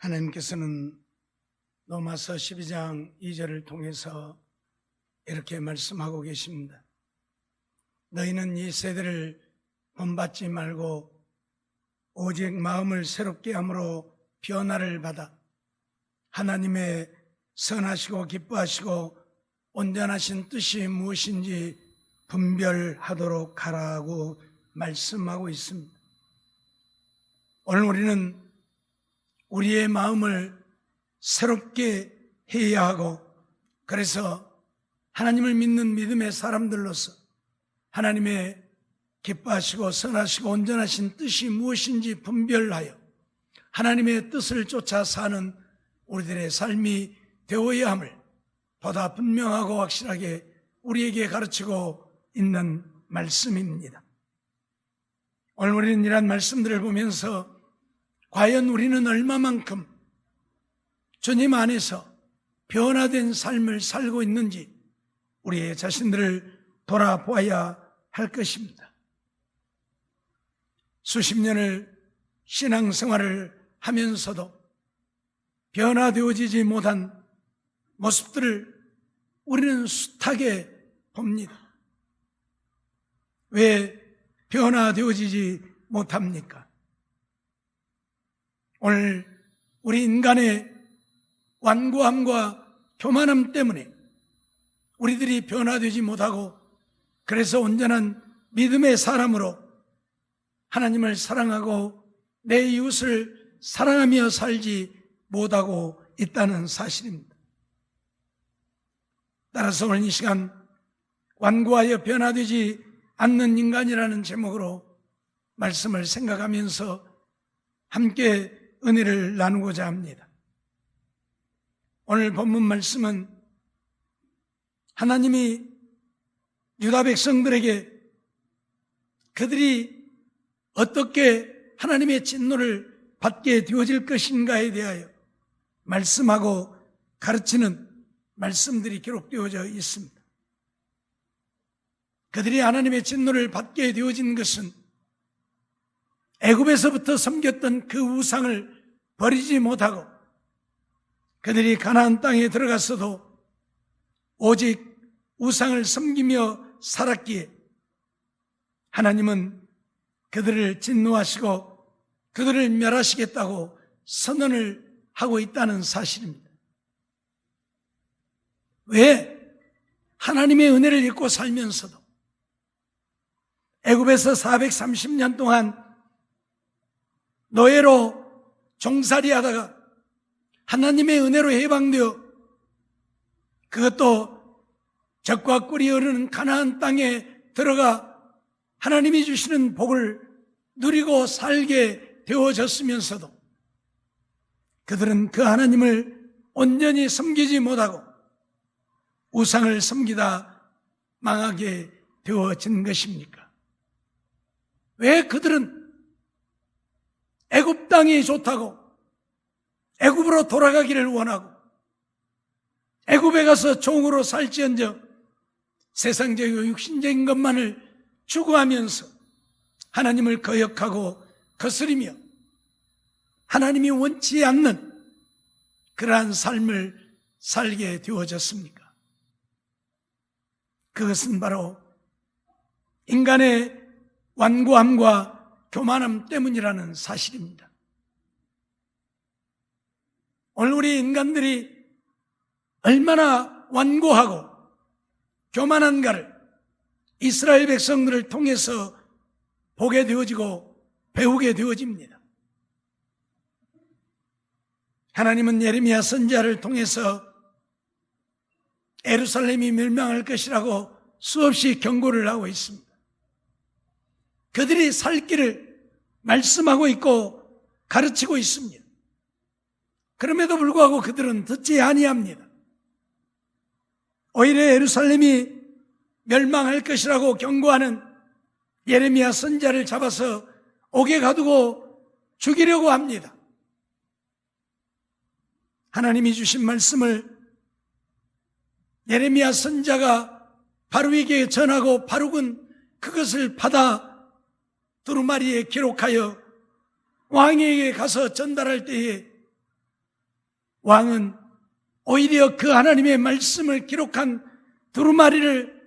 하나님께서는 로마서 12장 2절을 통해서 이렇게 말씀하고 계십니다. 너희는 이 세대를 본받지 말고 오직 마음을 새롭게 함으로 변화를 받아 하나님의 선하시고 기뻐하시고 온전하신 뜻이 무엇인지 분별하도록 하라고 말씀하고 있습니다. 오늘 우리는 우리의 마음을 새롭게 해야 하고, 그래서 하나님을 믿는 믿음의 사람들로서 하나님의 기뻐하시고 선하시고 온전하신 뜻이 무엇인지 분별하여 하나님의 뜻을 쫓아 사는 우리들의 삶이 되어야 함을 보다 분명하고 확실하게 우리에게 가르치고 있는 말씀입니다. 오늘 우리는 이러한 말씀들을 보면서 과연 우리는 얼마만큼 주님 안에서 변화된 삶을 살고 있는지 우리의 자신들을 돌아보아야 할 것입니다. 수십 년을 신앙생활을 하면서도 변화되어지지 못한 모습들을 우리는 숱하게 봅니다. 왜 변화되어지지 못합니까? 오늘 우리 인간의 완고함과 교만함 때문에 우리들이 변화되지 못하고, 그래서 온전한 믿음의 사람으로 하나님을 사랑하고 내 이웃을 사랑하며 살지 못하고 있다는 사실입니다. 따라서 오늘 이 시간 완고하여 변화되지 않는 인간이라는 제목으로 말씀을 생각하면서 함께 은혜를 나누고자 합니다. 오늘 본문 말씀은 하나님이 유다 백성들에게 그들이 어떻게 하나님의 진노를 받게 되어질 것인가에 대하여 말씀하고 가르치는 말씀들이 기록되어져 있습니다. 그들이 하나님의 진노를 받게 되어진 것은 애굽에서부터 섬겼던 그 우상을 버리지 못하고 그들이 가나안 땅에 들어갔어도 오직 우상을 섬기며 살았기에 하나님은 그들을 진노하시고 그들을 멸하시겠다고 선언을 하고 있다는 사실입니다. 왜 하나님의 은혜를 잊고 살면서도 애굽에서 430년 동안 노예로 종살이하다가 하나님의 은혜로 해방되어 그것도 젖과 꿀이 흐르는 가나안 땅에 들어가 하나님이 주시는 복을 누리고 살게 되어졌으면서도 그들은 그 하나님을 온전히 섬기지 못하고 우상을 섬기다 망하게 되어진 것입니까? 왜 그들은 애굽 땅이 좋다고 애굽으로 돌아가기를 원하고 애굽에 가서 종으로 살지언정 세상적이고 육신적인 것만을 추구하면서 하나님을 거역하고 거스리며 하나님이 원치 않는 그러한 삶을 살게 되어졌습니까? 그것은 바로 인간의 완고함과 교만함 때문이라는 사실입니다. 오늘 우리 인간들이 얼마나 완고하고 교만한가를 이스라엘 백성들을 통해서 보게 되어지고 배우게 되어집니다. 하나님은 예레미야 선지자를 통해서 예루살렘이 멸망할 것이라고 수없이 경고를 하고 있습니다. 그들이 살 길을 말씀하고 있고 가르치고 있습니다. 그럼에도 불구하고 그들은 듣지 아니합니다. 오히려 예루살렘이 멸망할 것이라고 경고하는 예레미야 선지자를 잡아서 옥에 가두고 죽이려고 합니다. 하나님이 주신 말씀을 예레미야 선지자가 바룩에게 전하고 바룩은 그것을 받아 두루마리에 기록하여 왕에게 가서 전달할 때에 왕은 오히려 그 하나님의 말씀을 기록한 두루마리를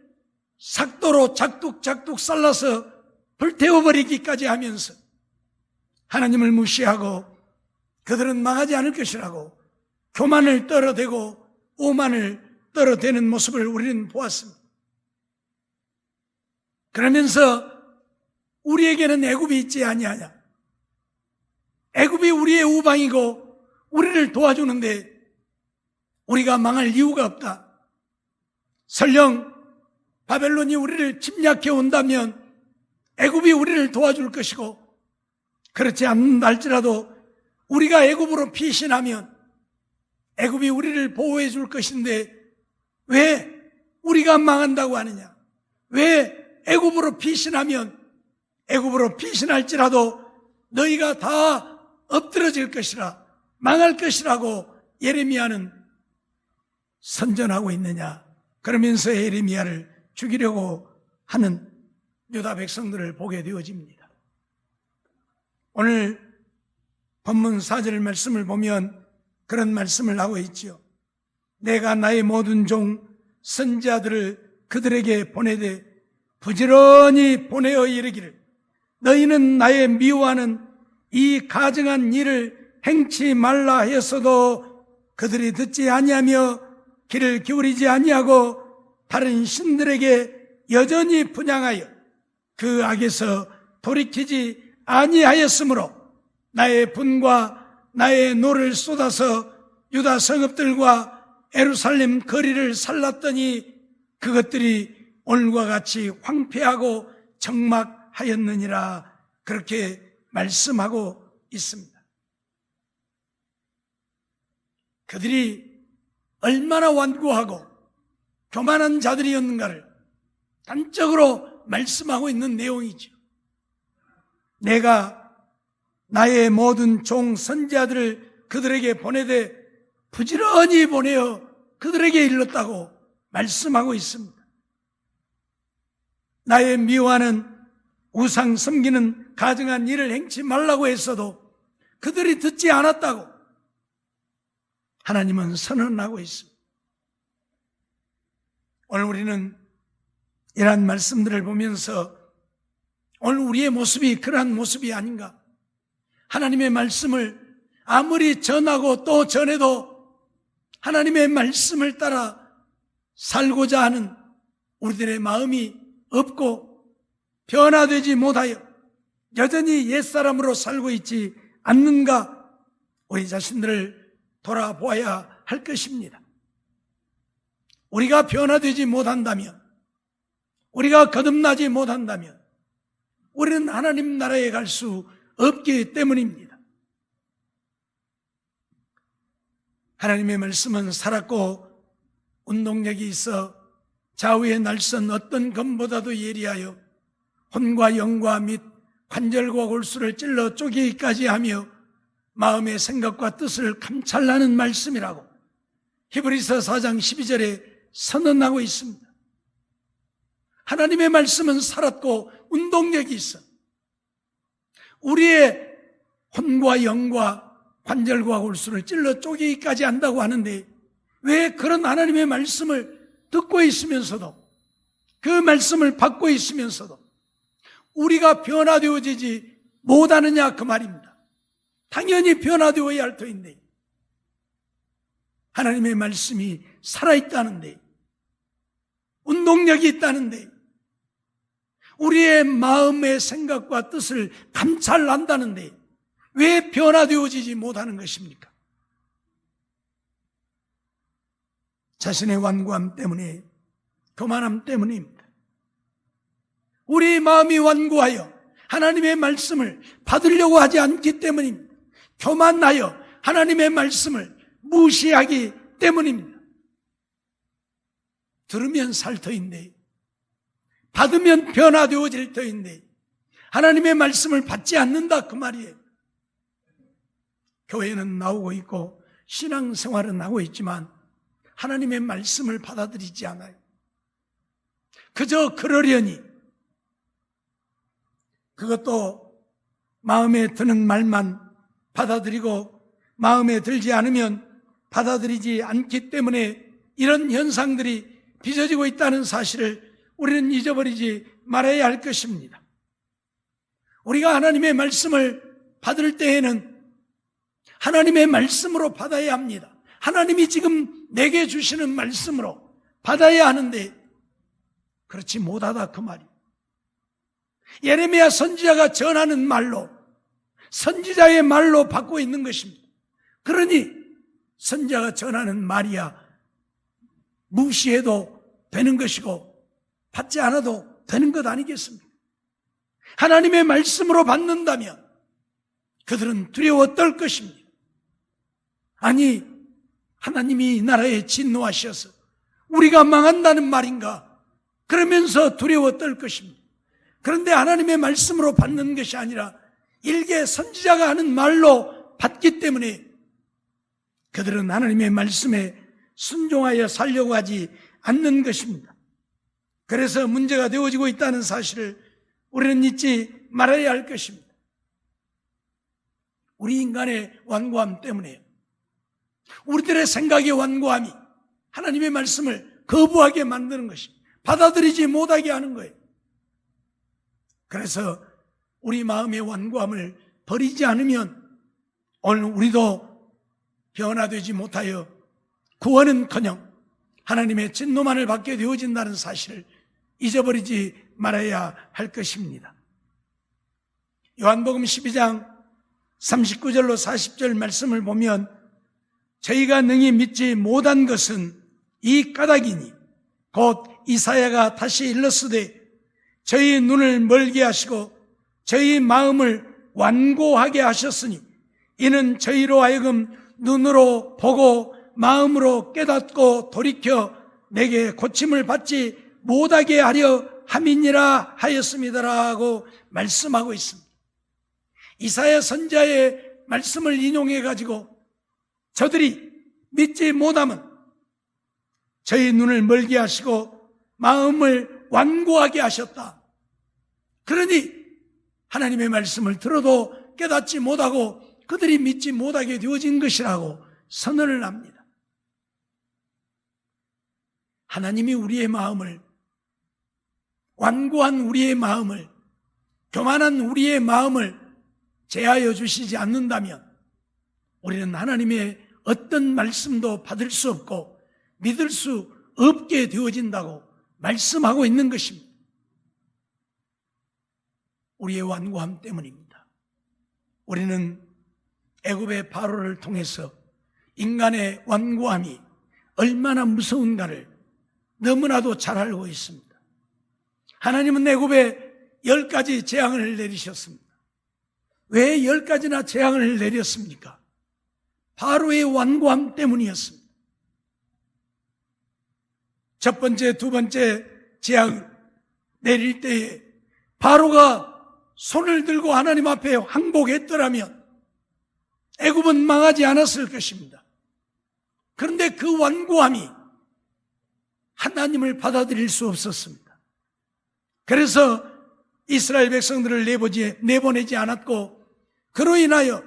삭도로 작둑작둑 잘라서 불태워버리기까지 하면서 하나님을 무시하고 그들은 망하지 않을 것이라고 교만을 떨어대고 오만을 떨어대는 모습을 우리는 보았습니다. 그러면서 우리에게는 애굽이 있지 아니하냐, 애굽이 우리의 우방이고 우리를 도와주는데 우리가 망할 이유가 없다. 설령 바벨론이 우리를 침략해 온다면 애굽이 우리를 도와줄 것이고, 그렇지 않는다 할지라도 우리가 애굽으로 피신하면 애굽이 우리를 보호해 줄 것인데 왜 우리가 망한다고 하느냐? 왜 애굽으로 피신하면 애굽으로 피신할지라도 너희가 다 엎드러질 것이라, 망할 것이라고 예레미야는 선전하고 있느냐? 그러면서 예레미야를 죽이려고 하는 유다 백성들을 보게 되어집니다. 오늘 본문 4절 말씀을 보면 그런 말씀을 하고 있죠. 내가 나의 모든 종 선지자들을 그들에게 보내되 부지런히 보내어 이르기를 너희는 나의 미워하는 이 가증한 일을 행치 말라 하였어도 그들이 듣지 아니하며 귀를 기울이지 아니하고 다른 신들에게 여전히 분향하여 그 악에서 돌이키지 아니하였으므로 나의 분과 나의 노를 쏟아서 유다 성읍들과 예루살렘 거리를 살랐더니 그것들이 오늘과 같이 황폐하고 적막하였느니라. 그렇게 말씀하고 있습니다. 그들이 얼마나 완고하고 교만한 자들이었는가를 단적으로 말씀하고 있는 내용이죠. 내가 나의 모든 종 선지자들을 그들에게 보내되 부지런히 보내어 그들에게 일렀다고 말씀하고 있습니다. 나의 미워하는 우상 섬기는 가증한 일을 행치 말라고 했어도 그들이 듣지 않았다고 하나님은 선언하고 있습니다. 오늘 우리는 이러한 말씀들을 보면서 오늘 우리의 모습이 그러한 모습이 아닌가? 하나님의 말씀을 아무리 전하고 또 전해도 하나님의 말씀을 따라 살고자 하는 우리들의 마음이 없고 변화되지 못하여 여전히 옛사람으로 살고 있지 않는가? 우리 자신들을 돌아보아야 할 것입니다. 우리가 변화되지 못한다면, 우리가 거듭나지 못한다면 우리는 하나님 나라에 갈 수 없기 때문입니다. 하나님의 말씀은 살았고 운동력이 있어 좌우의 날선 어떤 검보다도 예리하여 혼과 영과 및 관절과 골수를 찔러 쪼개기까지 하며 마음의 생각과 뜻을 감찰하는 말씀이라고 히브리서 4장 12절에 선언하고 있습니다. 하나님의 말씀은 살았고 운동력이 있어 우리의 혼과 영과 관절과 골수를 찔러 쪼개기까지 한다고 하는데 왜 그런 하나님의 말씀을 듣고 있으면서도, 그 말씀을 받고 있으면서도 우리가 변화되어지지 못하느냐 그 말입니다. 당연히 변화되어야 할 터인데 하나님의 말씀이 살아있다는데, 운동력이 있다는데, 우리의 마음의 생각과 뜻을 감찰한다는데 왜 변화되어지지 못하는 것입니까? 자신의 완고함 때문에, 교만함 때문입니다. 우리 마음이 완고하여 하나님의 말씀을 받으려고 하지 않기 때문입니다. 교만하여 하나님의 말씀을 무시하기 때문입니다. 들으면 살 터인데, 받으면 변화되어질 터인데 하나님의 말씀을 받지 않는다 그 말이에요. 교회는 나오고 있고 신앙생활은 하고 있지만 하나님의 말씀을 받아들이지 않아요. 그저 그러려니, 그것도 마음에 드는 말만 받아들이고 마음에 들지 않으면 받아들이지 않기 때문에 이런 현상들이 빚어지고 있다는 사실을 우리는 잊어버리지 말아야 할 것입니다. 우리가 하나님의 말씀을 받을 때에는 하나님의 말씀으로 받아야 합니다. 하나님이 지금 내게 주시는 말씀으로 받아야 하는데 그렇지 못하다 그 말이에요. 예레미야 선지자가 전하는 말로, 선지자의 말로 받고 있는 것입니다. 그러니 선지자가 전하는 말이야 무시해도 되는 것이고 받지 않아도 되는 것 아니겠습니까? 하나님의 말씀으로 받는다면 그들은 두려워 떨 것입니다. 아니, 하나님이 이 나라에 진노하셔서 우리가 망한다는 말인가? 그러면서 두려워 떨 것입니다. 그런데 하나님의 말씀으로 받는 것이 아니라 일개 선지자가 하는 말로 받기 때문에 그들은 하나님의 말씀에 순종하여 살려고 하지 않는 것입니다. 그래서 문제가 되어지고 있다는 사실을 우리는 잊지 말아야 할 것입니다. 우리 인간의 완고함 때문에, 우리들의 생각의 완고함이 하나님의 말씀을 거부하게 만드는 것입니다. 받아들이지 못하게 하는 거예요. 그래서 우리 마음의 완고함을 버리지 않으면 오늘 우리도 변화되지 못하여 구원은커녕 하나님의 진노만을 받게 되어진다는 사실을 잊어버리지 말아야 할 것입니다. 요한복음 12장 39절로 40절 말씀을 보면 저희가 능히 믿지 못한 것은 이 까닭이니 곧 이사야가 다시 일렀으되 저희 눈을 멀게 하시고 저희 마음을 완고하게 하셨으니 이는 저희로 하여금 눈으로 보고 마음으로 깨닫고 돌이켜 내게 고침을 받지 못하게 하려 함이니라 하였습니다라고 말씀하고 있습니다. 이사야 선지자의 말씀을 인용해 가지고 저들이 믿지 못하면 저희 눈을 멀게 하시고 마음을 완고하게 하셨다. 그러니 하나님의 말씀을 들어도 깨닫지 못하고 그들이 믿지 못하게 되어진 것이라고 선언을 합니다. 하나님이 우리의 마음을, 완고한 우리의 마음을, 교만한 우리의 마음을 제하여 주시지 않는다면 우리는 하나님의 어떤 말씀도 받을 수 없고 믿을 수 없게 되어진다고 말씀하고 있는 것입니다. 우리의 완고함 때문입니다. 우리는 애굽의 바로를 통해서 인간의 완고함이 얼마나 무서운가를 너무나도 잘 알고 있습니다. 하나님은 애굽에 10가지 재앙을 내리셨습니다. 왜 10가지나 재앙을 내렸습니까? 바로의 완고함 때문이었습니다. 첫 번째, 두 번째 재앙을 내릴 때에 바로가 손을 들고 하나님 앞에 항복했더라면 애굽은 망하지 않았을 것입니다. 그런데 그 완고함이 하나님을 받아들일 수 없었습니다. 그래서 이스라엘 백성들을 내보내지 않았고 그로 인하여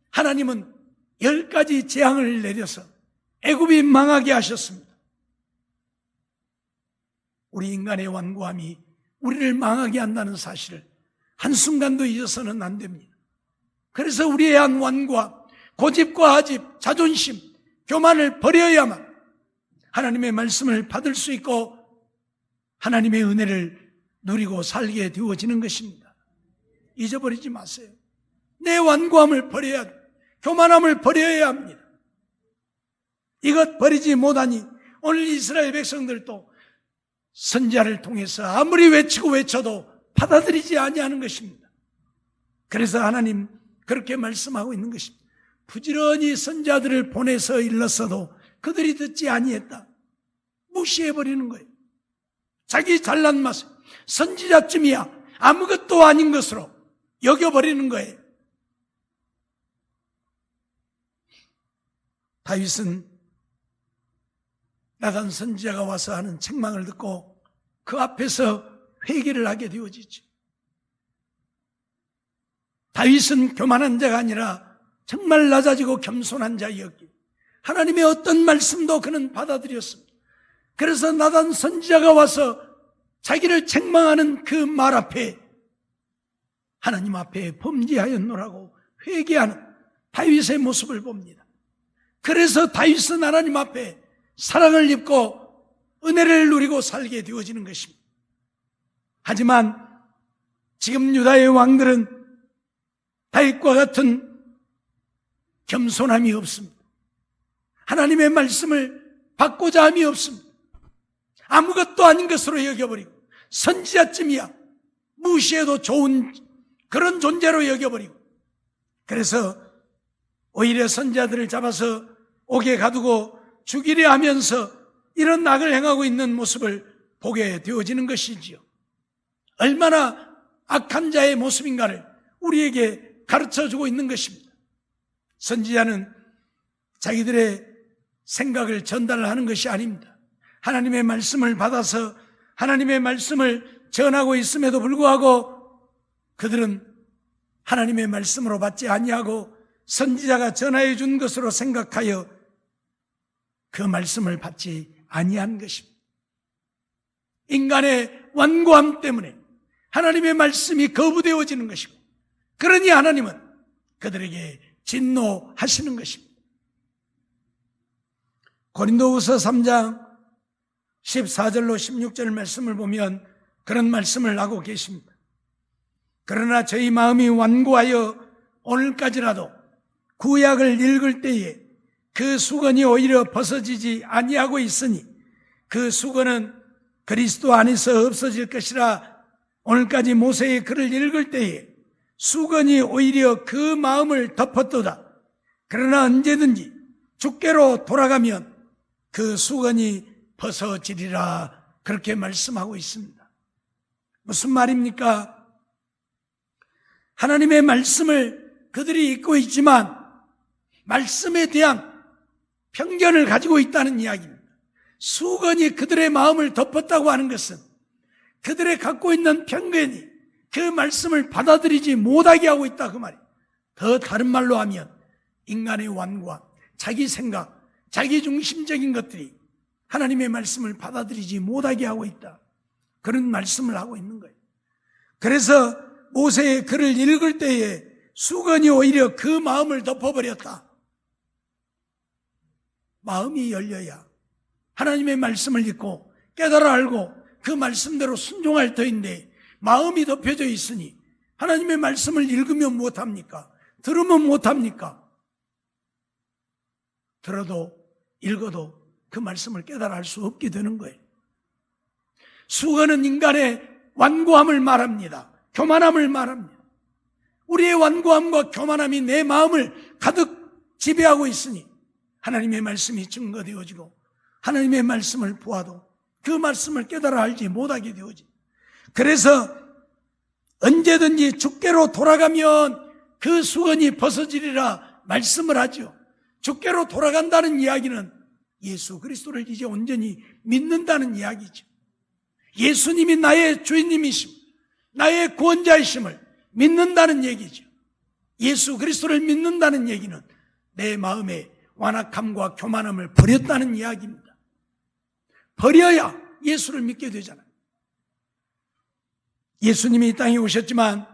하나님은 10가지 재앙을 내려서 애굽이 망하게 하셨습니다. 우리 인간의 완고함이 우리를 망하게 한다는 사실을 한순간도 잊어서는 안 됩니다. 그래서 우리의 한 완고함, 고집과 하집, 자존심, 교만을 버려야만 하나님의 말씀을 받을 수 있고 하나님의 은혜를 누리고 살게 되어지는 것입니다. 잊어버리지 마세요. 내 완고함을 버려야 돼. 교만함을 버려야 합니다. 이것 버리지 못하니 오늘 이스라엘 백성들도 선지자를 통해서 아무리 외치고 외쳐도 받아들이지 아니하는 것입니다. 그래서 하나님 그렇게 말씀하고 있는 것입니다. 부지런히 선지자들을 보내서 일렀어도 그들이 듣지 아니했다. 무시해버리는 거예요. 자기 잘난 맛을 선지자쯤이야 아무것도 아닌 것으로 여겨버리는 거예요. 다윗은 나단 선지자가 와서 하는 책망을 듣고 그 앞에서 회개를 하게 되어지죠. 다윗은 교만한 자가 아니라 정말 낮아지고 겸손한 자였기, 하나님의 어떤 말씀도 그는 받아들였습니다. 그래서 나단 선지자가 와서 자기를 책망하는 그 말 앞에 하나님 앞에 범죄하였노라고 회개하는 다윗의 모습을 봅니다. 그래서 다윗은 하나님 앞에 사랑을 입고 은혜를 누리고 살게 되어지는 것입니다. 하지만 지금 유다의 왕들은 다윗과 같은 겸손함이 없습니다. 하나님의 말씀을 받고자 함이 없습니다. 아무것도 아닌 것으로 여겨버리고 선지자쯤이야 무시해도 좋은 그런 존재로 여겨버리고, 그래서 오히려 선지자들을 잡아서 옥에 가두고 죽이려 하면서 이런 악을 행하고 있는 모습을 보게 되어지는 것이지요. 얼마나 악한 자의 모습인가를 우리에게 가르쳐주고 있는 것입니다. 선지자는 자기들의 생각을 전달하는 것이 아닙니다. 하나님의 말씀을 받아서 하나님의 말씀을 전하고 있음에도 불구하고 그들은 하나님의 말씀으로 받지 아니하고 선지자가 전하여 준 것으로 생각하여 그 말씀을 받지 아니한 것입니다. 인간의 완고함 때문에 하나님의 말씀이 거부되어지는 것이고, 그러니 하나님은 그들에게 진노하시는 것입니다. 고린도후서 3장 14절로 16절 말씀을 보면 그런 말씀을 하고 계십니다. 그러나 저희 마음이 완고하여 오늘까지라도 구약을 읽을 때에 그 수건이 오히려 벗어지지 아니하고 있으니 그 수건은 그리스도 안에서 없어질 것이라. 오늘까지 모세의 글을 읽을 때에 수건이 오히려 그 마음을 덮었도다. 그러나 언제든지 주께로 돌아가면 그 수건이 벗어지리라. 그렇게 말씀하고 있습니다. 무슨 말입니까? 하나님의 말씀을 그들이 읽고 있지만 말씀에 대한 편견을 가지고 있다는 이야기입니다. 수건이 그들의 마음을 덮었다고 하는 것은 그들의 갖고 있는 편견이 그 말씀을 받아들이지 못하게 하고 있다, 그 말이에요. 더 다른 말로 하면 인간의 완고함, 자기 생각, 자기 중심적인 것들이 하나님의 말씀을 받아들이지 못하게 하고 있다, 그런 말씀을 하고 있는 거예요. 그래서 모세의 글을 읽을 때에 수건이 오히려 그 마음을 덮어버렸다. 마음이 열려야 하나님의 말씀을 읽고 깨달아 알고 그 말씀대로 순종할 터인데 마음이 덮여져 있으니 하나님의 말씀을 읽으면 못합니까? 들으면 못합니까? 들어도 읽어도 그 말씀을 깨달아 알 수 없게 되는 거예요. 수건은 인간의 완고함을 말합니다. 교만함을 말합니다. 우리의 완고함과 교만함이 내 마음을 가득 지배하고 있으니 하나님의 말씀이 증거되어지고 하나님의 말씀을 보아도 그 말씀을 깨달아 알지 못하게 되어지. 그래서 언제든지 주께로 돌아가면 그 수건이 벗어지리라 말씀을 하죠. 주께로 돌아간다는 이야기는 예수 그리스도를 이제 온전히 믿는다는 이야기죠. 예수님이 나의 주인님이심, 나의 구원자이심을 믿는다는 얘기죠. 예수 그리스도를 믿는다는 얘기는 내 마음의 완악함과 교만함을 버렸다는 이야기입니다. 버려야 예수를 믿게 되잖아요. 예수님이 이 땅에 오셨지만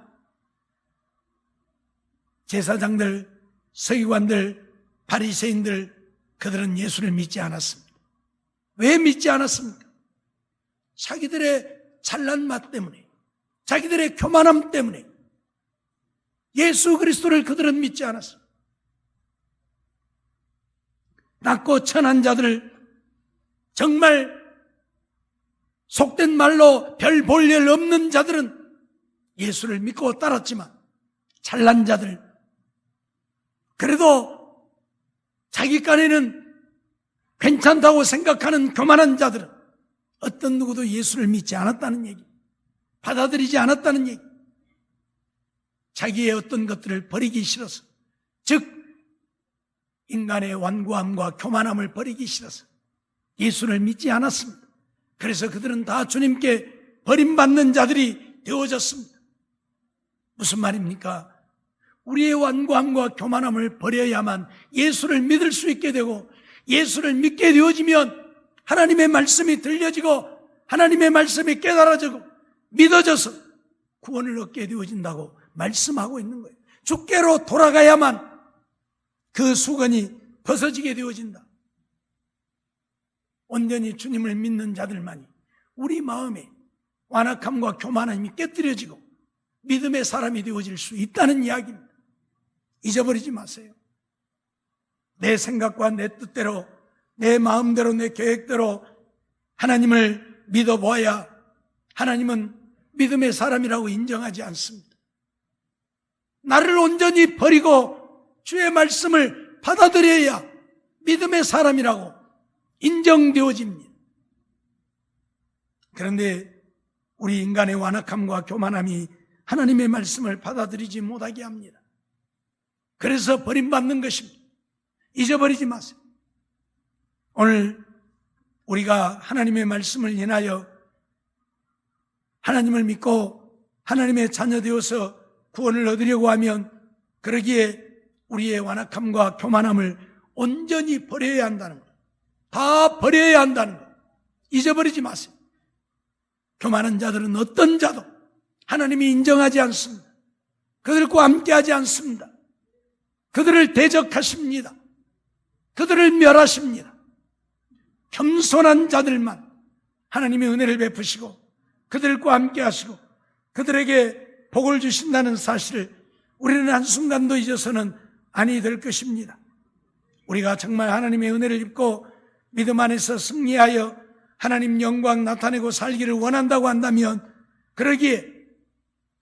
제사장들, 서기관들, 바리새인들, 그들은 예수를 믿지 않았습니다. 왜 믿지 않았습니까? 자기들의 잘난 맛 때문에, 자기들의 교만함 때문에 예수 그리스도를 그들은 믿지 않았습니다. 낮고 천한 자들, 정말 속된 말로 별 볼 일 없는 자들은 예수를 믿고 따랐지만 잘난 자들, 그래도 자기 깐에는 괜찮다고 생각하는 교만한 자들은 어떤 누구도 예수를 믿지 않았다는 얘기, 받아들이지 않았다는 얘기. 자기의 어떤 것들을 버리기 싫어서, 즉 인간의 완고함과 교만함을 버리기 싫어서 예수를 믿지 않았습니다. 그래서 그들은 다 주님께 버림받는 자들이 되어졌습니다. 무슨 말입니까? 우리의 완고함과 교만함을 버려야만 예수를 믿을 수 있게 되고 예수를 믿게 되어지면 하나님의 말씀이 들려지고 하나님의 말씀이 깨달아지고 믿어져서 구원을 얻게 되어진다고 말씀하고 있는 거예요. 주께로 돌아가야만 그 수건이 벗어지게 되어진다. 온전히 주님을 믿는 자들만이 우리 마음에 완악함과 교만함이 깨뜨려지고 믿음의 사람이 되어질 수 있다는 이야기입니다. 잊어버리지 마세요. 내 생각과 내 뜻대로, 내 마음대로, 내 계획대로 하나님을 믿어보아야 하나님은 믿음의 사람이라고 인정하지 않습니다. 나를 온전히 버리고 주의 말씀을 받아들여야 믿음의 사람이라고 인정되어집니다. 그런데 우리 인간의 완악함과 교만함이 하나님의 말씀을 받아들이지 못하게 합니다. 그래서 버림받는 것입니다. 잊어버리지 마세요. 오늘 우리가 하나님의 말씀을 인하여 하나님을 믿고 하나님의 자녀 되어서 구원을 얻으려고 하면 그러기에 우리의 완악함과 교만함을 온전히 버려야 한다는 것, 다 버려야 한다는 것 잊어버리지 마세요. 교만한 자들은 어떤 자도 하나님이 인정하지 않습니다. 그들과 함께하지 않습니다. 그들을 대적하십니다. 그들을 멸하십니다. 겸손한 자들만 하나님의 은혜를 베푸시고 그들과 함께 하시고 그들에게 복을 주신다는 사실을 우리는 한순간도 잊어서는 아니 될 것입니다. 우리가 정말 하나님의 은혜를 입고 믿음 안에서 승리하여 하나님 영광 나타내고 살기를 원한다고 한다면 그러기에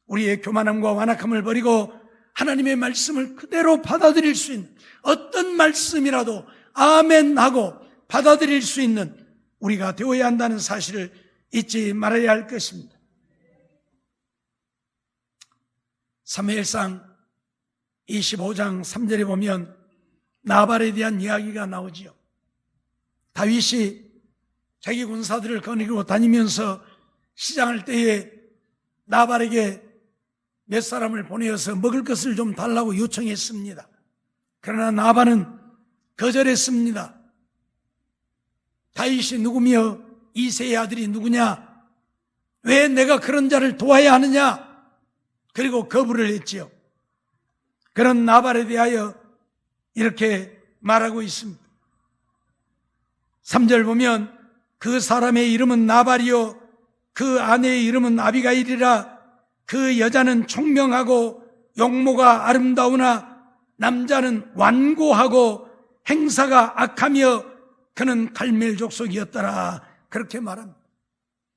우리의 교만함과 완악함을 버리고 하나님의 말씀을 그대로 받아들일 수 있는 어떤 말씀이라도 아멘 하고 받아들일 수 있는 우리가 되어야 한다는 사실을 잊지 말아야 할 것입니다. 사무엘상 25장 3절에 보면 나발에 대한 이야기가 나오지요. 다윗이 자기 군사들을 거느리고 다니면서 시장할 때에 나발에게 몇 사람을 보내어서 먹을 것을 좀 달라고 요청했습니다. 그러나 나발은 거절했습니다. 다윗이 누구며 이새의 아들이 누구냐? 왜 내가 그런 자를 도와야 하느냐? 그리고 거부를 했지요. 그런 나발에 대하여 이렇게 말하고 있습니다. 3절 보면 그 사람의 이름은 나발이요 그 아내의 이름은 아비가일이라. 그 여자는 총명하고 용모가 아름다우나 남자는 완고하고 행사가 악하며 그는 갈멜 족속이었더라. 그렇게 말합니다.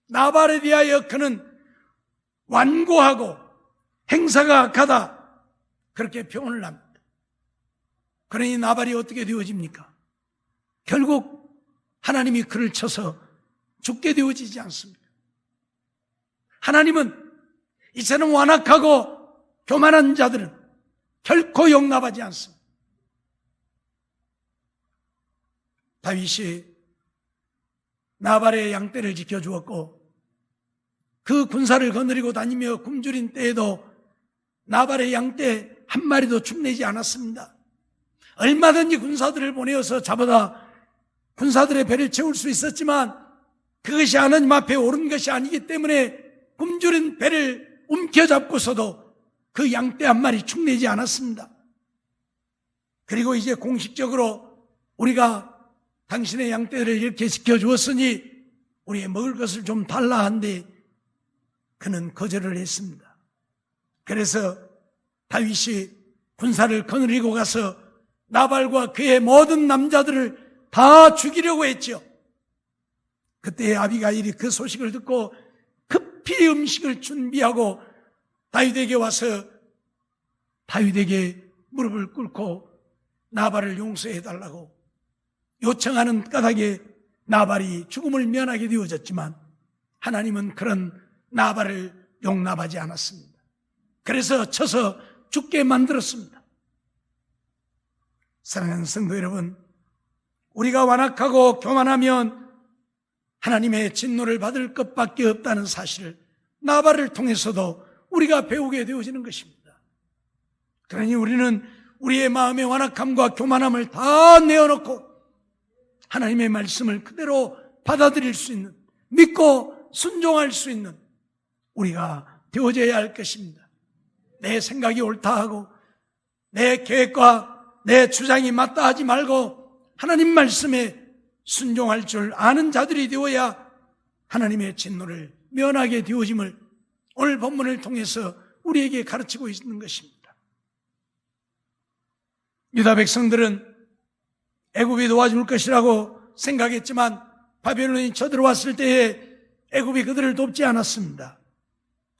나발에 대하여 그는 완고하고 행사가 악하다. 그렇게 표현을 합니다. 그러니 나발이 어떻게 되어집니까? 결국 하나님이 그를 쳐서 죽게 되어지지 않습니다. 하나님은 이처럼 완악하고 교만한 자들은 결코 용납하지 않습니다. 다윗이 나발의 양떼를 지켜주었고 그 군사를 거느리고 다니며 굶주린 때에도 나발의 양떼 한 마리도 축내지 않았습니다. 얼마든지 군사들을 보내어서 잡아다 군사들의 배를 채울 수 있었지만 그것이 하나님 앞에 옳은 것이 아니기 때문에 굶주린 배를 움켜잡고서도 그 양떼 한 마리 축내지 않았습니다. 그리고 이제 공식적으로 우리가 당신의 양떼를 이렇게 지켜주었으니 우리의 먹을 것을 좀 달라 한데 그는 거절을 했습니다. 그래서 다윗이 군사를 거느리고 가서 나발과 그의 모든 남자들을 다 죽이려고 했죠. 그때 아비가일이 그 소식을 듣고 급히 음식을 준비하고 다윗에게 와서 다윗에게 무릎을 꿇고 나발을 용서해달라고 요청하는 까닭에 나발이 죽음을 면하게 되어졌지만 하나님은 그런 나발을 용납하지 않았습니다. 그래서 쳐서 죽게 만들었습니다. 사랑하는 성도 여러분, 우리가 완악하고 교만하면 하나님의 진노를 받을 것밖에 없다는 사실을 나발을 통해서도 우리가 배우게 되어지는 것입니다. 그러니 우리는 우리의 마음의 완악함과 교만함을 다 내어놓고 하나님의 말씀을 그대로 받아들일 수 있는, 믿고 순종할 수 있는 우리가 되어져야 할 것입니다. 내 생각이 옳다 하고 내 계획과 내 주장이 맞다 하지 말고 하나님 말씀에 순종할 줄 아는 자들이 되어야 하나님의 진노를 면하게 되어짐을 오늘 본문을 통해서 우리에게 가르치고 있는 것입니다. 유다 백성들은 애굽이 도와줄 것이라고 생각했지만 바벨론이 쳐들어왔을 때에 애굽이 그들을 돕지 않았습니다.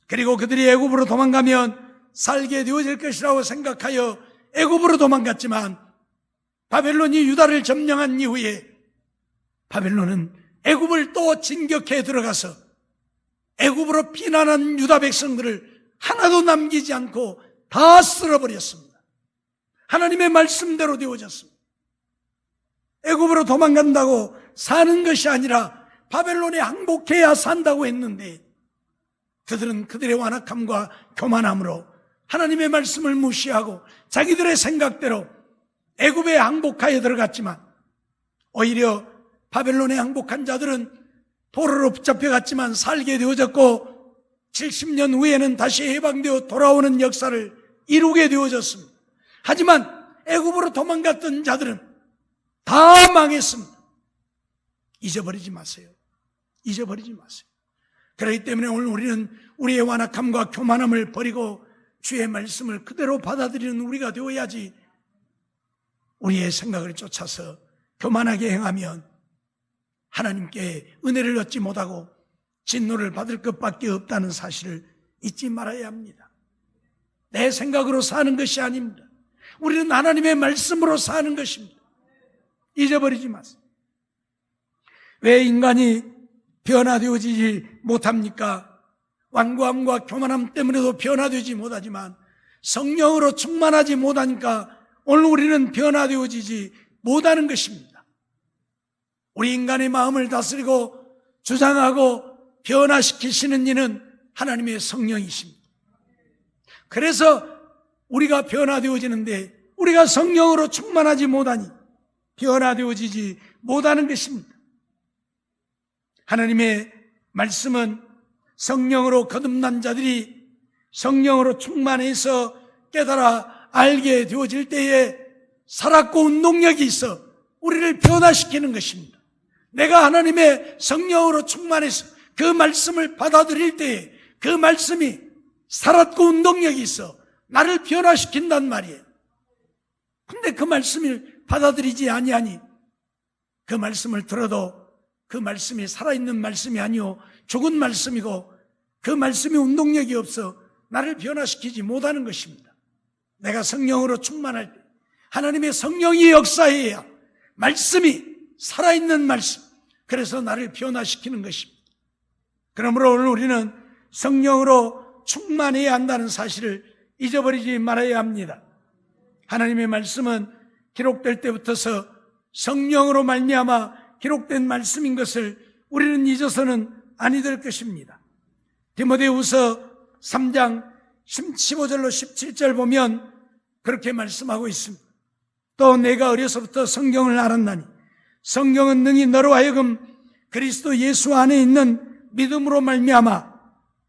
그리고 그들이 애굽으로 도망가면 살게 되어질 것이라고 생각하여 애굽으로 도망갔지만 바벨론이 유다를 점령한 이후에 바벨론은 애굽을 또 진격해 들어가서 애굽으로 피난한 유다 백성들을 하나도 남기지 않고 다 쓸어버렸습니다. 하나님의 말씀대로 되어졌습니다. 애굽으로 도망간다고 사는 것이 아니라 바벨론에 항복해야 산다고 했는데 그들은 그들의 완악함과 교만함으로 하나님의 말씀을 무시하고 자기들의 생각대로 애굽에 항복하여 들어갔지만 오히려 바벨론에 항복한 자들은 포로로 붙잡혀갔지만 살게 되어졌고 70년 후에는 다시 해방되어 돌아오는 역사를 이루게 되어졌습니다. 하지만 애굽으로 도망갔던 자들은 다 망했습니다. 잊어버리지 마세요. 잊어버리지 마세요. 그렇기 때문에 오늘 우리는 우리의 완악함과 교만함을 버리고 주의 말씀을 그대로 받아들이는 우리가 되어야지, 우리의 생각을 쫓아서 교만하게 행하면 하나님께 은혜를 얻지 못하고 진노를 받을 것밖에 없다는 사실을 잊지 말아야 합니다. 내 생각으로 사는 것이 아닙니다. 우리는 하나님의 말씀으로 사는 것입니다. 잊어버리지 마세요. 왜 인간이 변화되어지지 못합니까? 완고함과 교만함 때문에도 변화되지 못하지만 성령으로 충만하지 못하니까 오늘 우리는 변화되어지지 못하는 것입니다. 우리 인간의 마음을 다스리고 주장하고 변화시키시는 이는 하나님의 성령이십니다. 그래서 우리가 변화되어지는데 우리가 성령으로 충만하지 못하니 변화되어지지 못하는 것입니다. 하나님의 말씀은 성령으로 거듭난 자들이 성령으로 충만해서 깨달아 알게 되어질 때에 살았고 운동력이 있어 우리를 변화시키는 것입니다. 내가 하나님의 성령으로 충만해서 그 말씀을 받아들일 때에 그 말씀이 살았고 운동력이 있어 나를 변화시킨단 말이에요. 근데 그 말씀을 받아들이지 아니하니 그 말씀을 들어도 그 말씀이 살아있는 말씀이 아니오 죽은 말씀이고 그 말씀이 운동력이 없어 나를 변화시키지 못하는 것입니다. 내가 성령으로 충만할 때 하나님의 성령이 역사해야 말씀이 살아있는 말씀, 그래서 나를 변화시키는 것입니다. 그러므로 오늘 우리는 성령으로 충만해야 한다는 사실을 잊어버리지 말아야 합니다. 하나님의 말씀은 기록될 때부터서 성령으로 말미암아 기록된 말씀인 것을 우리는 잊어서는 아니 될 것입니다. 디모데후서 3장 15절로 17절 보면 그렇게 말씀하고 있습니다. 또 내가 어려서부터 성경을 알았나니 성경은 능히 너로 하여금 그리스도 예수 안에 있는 믿음으로 말미암아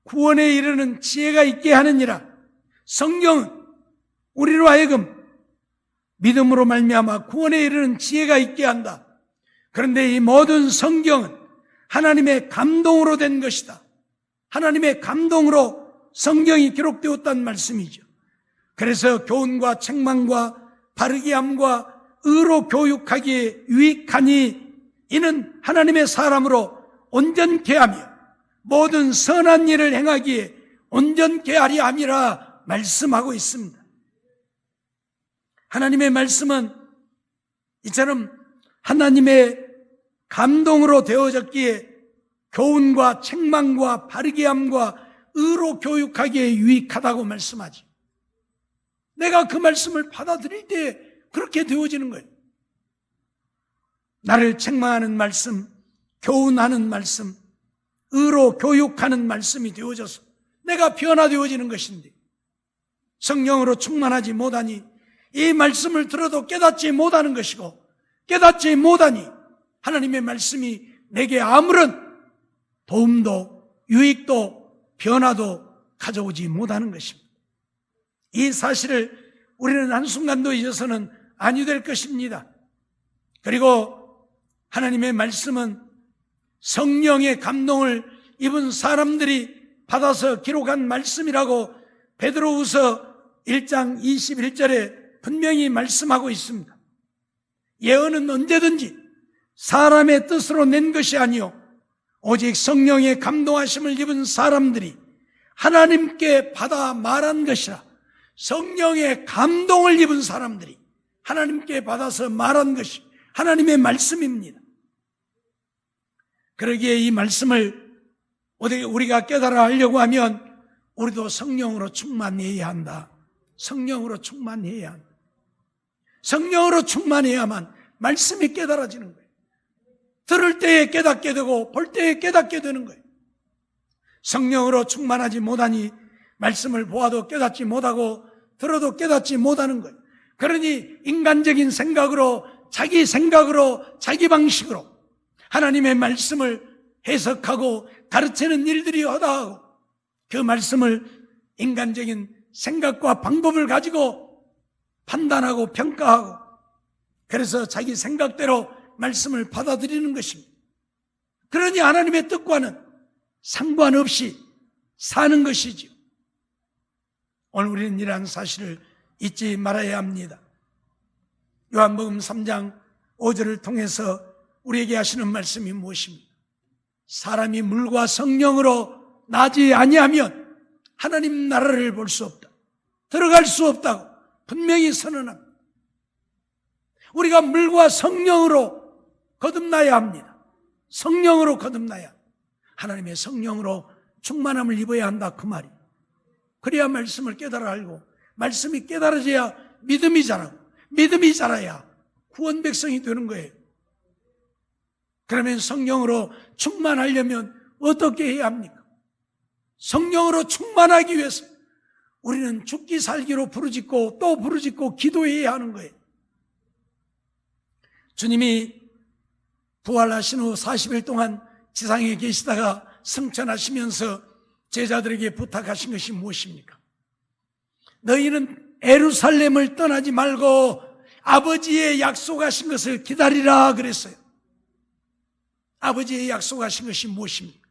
구원에 이르는 지혜가 있게 하느니라. 성경은 우리로 하여금 믿음으로 말미암아 구원에 이르는 지혜가 있게 한다. 그런데 이 모든 성경은 하나님의 감동으로 된 것이다. 하나님의 감동으로 성경이 기록되었다는 말씀이죠. 그래서 교훈과 책망과 바르게 함과 의로 교육하기에 유익하니 이는 하나님의 사람으로 온전케 하며 모든 선한 일을 행하기에 온전케 하리 함이라 말씀하고 있습니다. 하나님의 말씀은 이처럼 하나님의 감동으로 되어졌기에 교훈과 책망과 바르게 함과 의로 교육하기에 유익하다고 말씀하지. 내가 그 말씀을 받아들일 때 그렇게 되어지는 거예요. 나를 책망하는 말씀, 교훈하는 말씀, 의로 교육하는 말씀이 되어져서 내가 변화되어지는 것인데 성령으로 충만하지 못하니 이 말씀을 들어도 깨닫지 못하는 것이고 깨닫지 못하니 하나님의 말씀이 내게 아무런 도움도 유익도 변화도 가져오지 못하는 것입니다. 이 사실을 우리는 한순간도 잊어서는 아니 될 것입니다. 그리고 하나님의 말씀은 성령의 감동을 입은 사람들이 받아서 기록한 말씀이라고 베드로후서 1장 21절에 분명히 말씀하고 있습니다. 예언은 언제든지 사람의 뜻으로 낸 것이 아니요 오직 성령의 감동하심을 입은 사람들이 하나님께 받아 말한 것이라. 성령의 감동을 입은 사람들이 하나님께 받아서 말한 것이 하나님의 말씀입니다. 그러기에 이 말씀을 우리가 깨달아 하려고 하면 우리도 성령으로 충만해야 한다. 성령으로 충만해야 한다. 성령으로 충만해야만 말씀이 깨달아지는 거예요. 들을 때에 깨닫게 되고 볼 때에 깨닫게 되는 거예요. 성령으로 충만하지 못하니 말씀을 보아도 깨닫지 못하고 들어도 깨닫지 못하는 거예요. 그러니 인간적인 생각으로 자기 방식으로 하나님의 말씀을 해석하고 가르치는 일들이 허다하고 그 말씀을 인간적인 생각과 방법을 가지고 판단하고 평가하고 그래서 자기 생각대로 말씀을 받아들이는 것입니다. 그러니 하나님의 뜻과는 상관없이 사는 것이지요. 오늘 우리는 이러한 사실을 잊지 말아야 합니다. 요한복음 3장 5절을 통해서 우리에게 하시는 말씀이 무엇입니까? 사람이 물과 성령으로 나지 아니하면 하나님 나라를 볼 수 없다. 들어갈 수 없다고 분명히 선언합니다. 우리가 물과 성령으로 거듭나야 합니다. 성령으로 거듭나야 하나님의 성령으로 충만함을 입어야 한다 그 말이. 그래야 말씀을 깨달아 알고 말씀이 깨달아져야 믿음이 자라고 믿음이 자라야 구원 백성이 되는 거예요. 그러면 성령으로 충만하려면 어떻게 해야 합니까? 성령으로 충만하기 위해서 우리는 죽기 살기로 부르짖고 또 부르짖고 기도해야 하는 거예요. 주님이 부활하신 후 40일 동안 지상에 계시다가 승천하시면서 제자들에게 부탁하신 것이 무엇입니까? 너희는 예루살렘을 떠나지 말고 아버지의 약속하신 것을 기다리라 그랬어요. 아버지의 약속하신 것이 무엇입니까?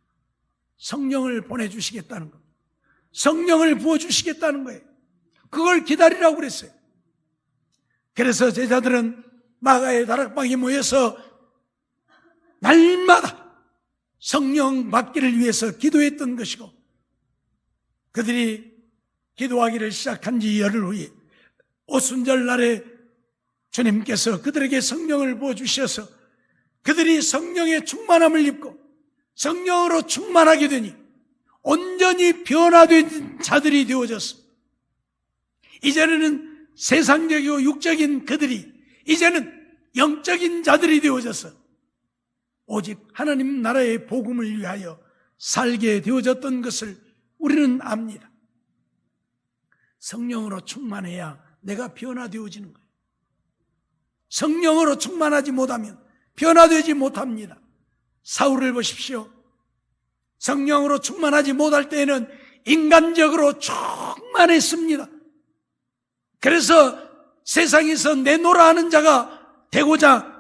성령을 보내주시겠다는 겁니다. 성령을 부어주시겠다는 거예요. 그걸 기다리라고 그랬어요. 그래서 제자들은 마가의 다락방에 모여서 날마다 성령 받기를 위해서 기도했던 것이고 그들이 기도하기를 시작한 지 열흘 후에 오순절 날에 주님께서 그들에게 성령을 부어주셔서 그들이 성령의 충만함을 입고 성령으로 충만하게 되니 온전히 변화된 자들이 되어졌습니다. 이제는 세상적이고 육적인 그들이 이제는 영적인 자들이 되어져서 오직 하나님 나라의 복음을 위하여 살게 되어졌던 것을 우리는 압니다. 성령으로 충만해야 내가 변화되어지는 거예요. 성령으로 충만하지 못하면 변화되지 못합니다. 사울을 보십시오. 성령으로 충만하지 못할 때에는 인간적으로 충만했습니다. 그래서 세상에서 내노라 하는 자가 되고자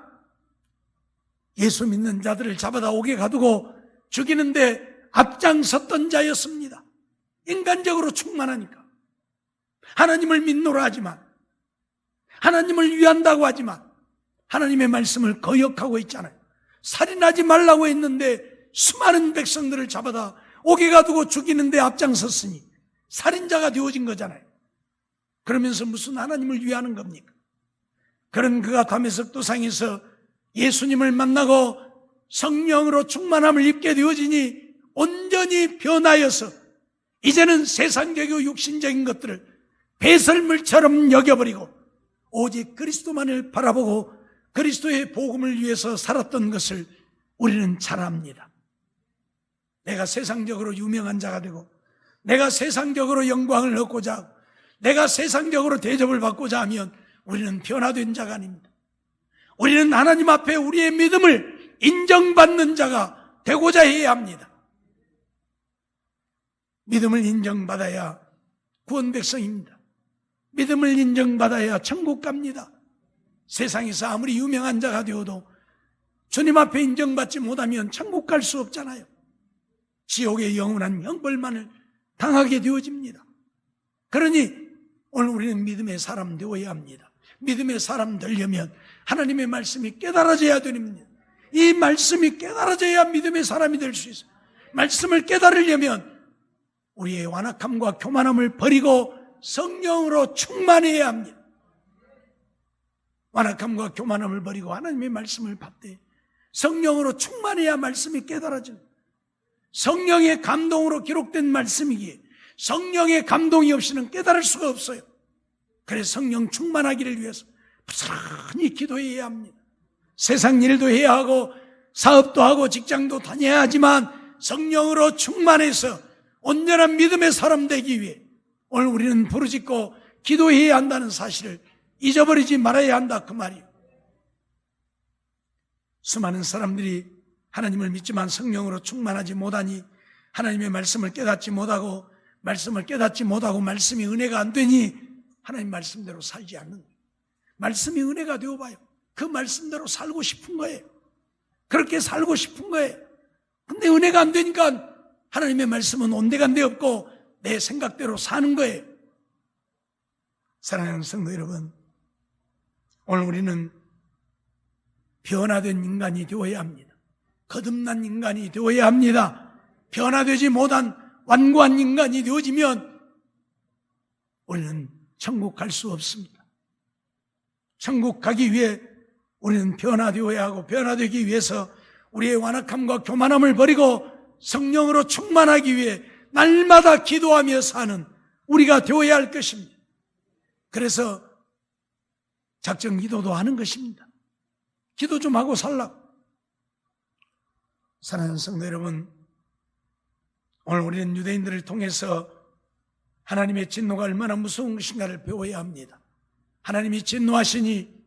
예수 믿는 자들을 잡아다 옥에 가두고 죽이는데 앞장섰던 자였습니다. 인간적으로 충만하니까. 하나님을 믿노라 하지만 하나님을 위한다고 하지만 하나님의 말씀을 거역하고 있잖아요. 살인하지 말라고 했는데 수많은 백성들을 잡아다 옥에 가두고 죽이는데 앞장섰으니 살인자가 되어진 거잖아요. 그러면서 무슨 하나님을 위하는 겁니까? 그런 그가 다메섹 도상에서 예수님을 만나고 성령으로 충만함을 입게 되어지니 온전히 변하여서 이제는 세상적이고 육신적인 것들을 배설물처럼 여겨버리고 오직 그리스도만을 바라보고 그리스도의 복음을 위해서 살았던 것을 우리는 잘 압니다. 내가 세상적으로 유명한 자가 되고 내가 세상적으로 영광을 얻고자 하고 내가 세상적으로 대접을 받고자 하면 우리는 변화된 자가 아닙니다. 우리는 하나님 앞에 우리의 믿음을 인정받는 자가 되고자 해야 합니다. 믿음을 인정받아야 구원 백성입니다. 믿음을 인정받아야 천국 갑니다. 세상에서 아무리 유명한 자가 되어도 주님 앞에 인정받지 못하면 천국 갈 수 없잖아요. 지옥의 영원한 형벌만을 당하게 되어집니다. 그러니 오늘 우리는 믿음의 사람 되어야 합니다. 믿음의 사람 되려면 하나님의 말씀이 깨달아져야 됩니다. 이 말씀이 깨달아져야 믿음의 사람이 될 수 있어요. 말씀을 깨달으려면 우리의 완악함과 교만함을 버리고 성령으로 충만해야 합니다. 완악함과 교만함을 버리고 하나님의 말씀을 받되 성령으로 충만해야 말씀이 깨달아집니다. 성령의 감동으로 기록된 말씀이기에 성령의 감동이 없이는 깨달을 수가 없어요. 그래서 성령 충만하기를 위해서 부지런히 기도해야 합니다. 세상 일도 해야 하고 사업도 하고 직장도 다녀야 하지만 성령으로 충만해서 온전한 믿음의 사람 되기 위해 오늘 우리는 부르짖고 기도해야 한다는 사실을 잊어버리지 말아야 한다, 그 말이에요. 수많은 사람들이 하나님을 믿지만 성령으로 충만하지 못하니 하나님의 말씀을 깨닫지 못하고 말씀이 은혜가 안 되니 하나님 말씀대로 살지 않는 거예요. 말씀이 은혜가 되어봐요. 그 말씀대로 살고 싶은 거예요. 그렇게 살고 싶은 거예요. 근데 은혜가 안 되니까 하나님의 말씀은 온데간데 없고 내 생각대로 사는 거예요. 사랑하는 성도 여러분, 오늘 우리는 변화된 인간이 되어야 합니다. 거듭난 인간이 되어야 합니다. 변화되지 못한 완고한 인간이 되어지면 우리는 천국 갈 수 없습니다. 천국 가기 위해 우리는 변화되어야 하고 변화되기 위해서 우리의 완악함과 교만함을 버리고 성령으로 충만하기 위해 날마다 기도하며 사는 우리가 되어야 할 것입니다. 그래서 작정 기도도 하는 것입니다. 기도 좀 하고 살라고. 사랑하는 성도 여러분, 오늘 우리는 유대인들을 통해서 하나님의 진노가 얼마나 무서운 것인가를 배워야 합니다. 하나님이 진노하시니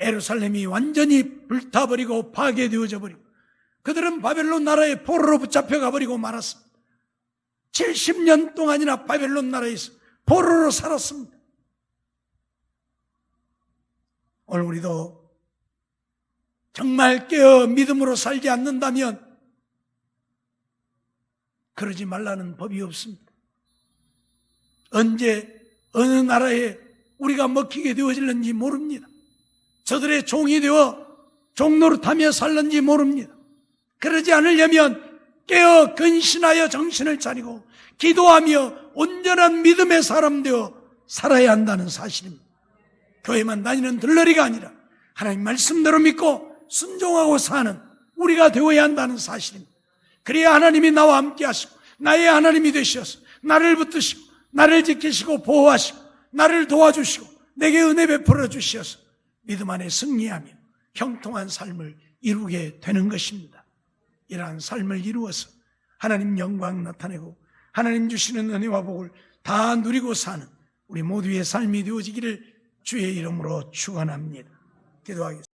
예루살렘이 완전히 불타버리고 파괴되어져 버리고 그들은 바벨론 나라의 포로로 붙잡혀가 버리고 말았습니다. 70년 동안이나 바벨론 나라에서 포로로 살았습니다. 오늘 우리도 정말 깨어 믿음으로 살지 않는다면 그러지 말라는 법이 없습니다. 언제 어느 나라에 우리가 먹히게 되어질는지 모릅니다. 저들의 종이 되어 종노릇하며 살는지 모릅니다. 그러지 않으려면 깨어 근신하여 정신을 차리고 기도하며 온전한 믿음의 사람 되어 살아야 한다는 사실입니다. 교회만 다니는 들러리가 아니라 하나님 말씀대로 믿고 순종하고 사는 우리가 되어야 한다는 사실입니다. 그래야 하나님이 나와 함께 하시고 나의 하나님이 되셔서 나를 붙드시고 나를 지키시고 보호하시고 나를 도와주시고 내게 은혜 베풀어 주셔서 믿음 안에 승리하며 형통한 삶을 이루게 되는 것입니다. 이러한 삶을 이루어서 하나님 영광 나타내고 하나님 주시는 은혜와 복을 다 누리고 사는 우리 모두의 삶이 되어지기를 주의 이름으로 축원합니다. 기도하겠습니다.